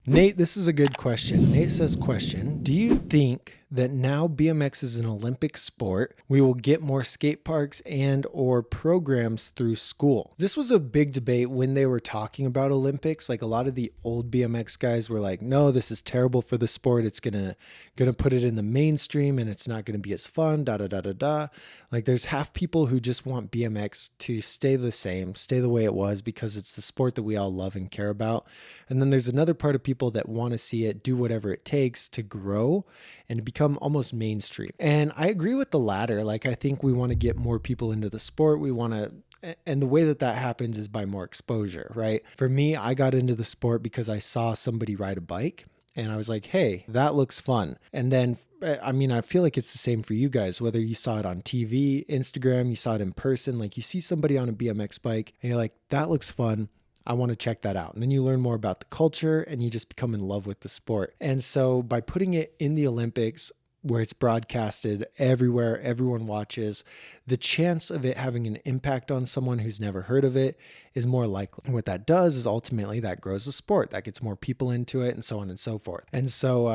Nate, this is a good question. Nate says, do you think that now BMX is an Olympic sport, we will get more skate parks and or programs through school? This was a big debate when they were talking about Olympics. Like a lot of the old BMX guys were like, no, this is terrible for the sport. It's gonna put it in the mainstream and it's not gonna be as fun, da da da da da. Like there's half people who just want BMX to stay the same, stay the way it was because it's the sport that we all love and care about. And then there's another part of people that want to see it do whatever it takes to grow and to become almost mainstream. And I agree with the latter. Like, I think we want to get more people into the sport. We want to, and the way that happens is by more exposure, right? For me, I got into the sport because I saw somebody ride a bike and I was like, hey, that looks fun. And then I mean, I feel like it's the same for you guys, whether you saw it on TV, Instagram, you saw it in person, like you see somebody on a BMX bike and you're like, that looks fun. I want to check that out. And then you learn more about the culture and you just become in love with the sport. And so by putting it in the Olympics, where it's broadcasted everywhere, everyone watches, the chance of it having an impact on someone who's never heard of it is more likely. And what that does is ultimately that grows the sport, that gets more people into it and so on and so forth. And so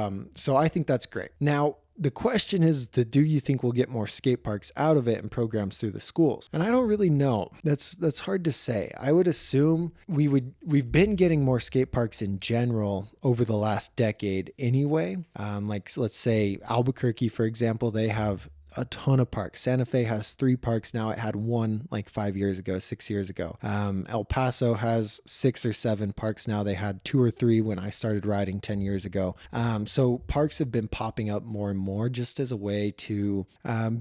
I think that's great. Now, the question is do you think we'll get more skate parks out of it and programs through the schools? And I don't really know. That's hard to say. I would assume we've been getting more skate parks in general over the last decade anyway. Like let's say Albuquerque, for example, they have a ton of parks. Santa Fe has 3 parks now. It had 1 like 6 years ago. El Paso has 6 or 7 parks now. They had 2 or 3 when I started riding 10 years ago. So parks have been popping up more and more just as a way to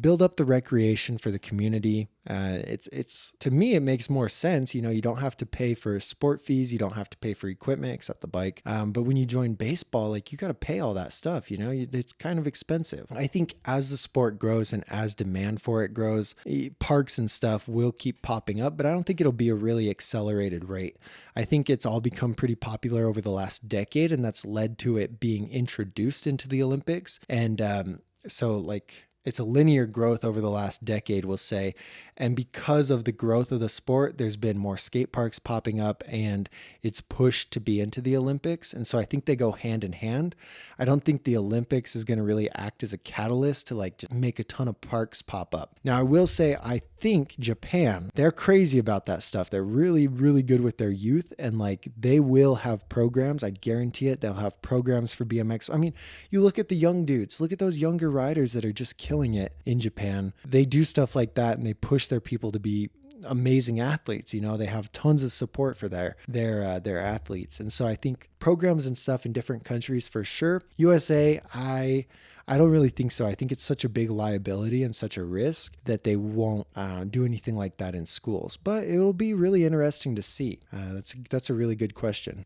build up the recreation for the community. It's to me, it makes more sense. You know, you don't have to pay for sport fees. You don't have to pay for equipment except the bike. But when you join baseball, like you got to pay all that stuff, you know, it's kind of expensive. I think as the sport grows and as demand for it grows, parks and stuff will keep popping up, but I don't think it'll be a really accelerated rate. I think it's all become pretty popular over the last decade, and that's led to it being introduced into the Olympics. And so like, it's a linear growth over the last decade, we'll say. And because of the growth of the sport, there's been more skate parks popping up and it's pushed to be into the Olympics. And so I think they go hand in hand. I don't think the Olympics is going to really act as a catalyst to like just make a ton of parks pop up. Now, I will say, I think Japan, they're crazy about that stuff. They're really, really good with their youth and like they will have programs. I guarantee it. They'll have programs for BMX. I mean, you look at the young dudes, look at those younger riders that are just killing it in Japan. They do stuff like that and they push their people to be amazing athletes. You know, they have tons of support for their athletes. And so I think programs and stuff in different countries for sure. USA, I don't really think so. I think it's such a big liability and such a risk that they won't do anything like that in schools. But it'll be really interesting to see. That's a really good question.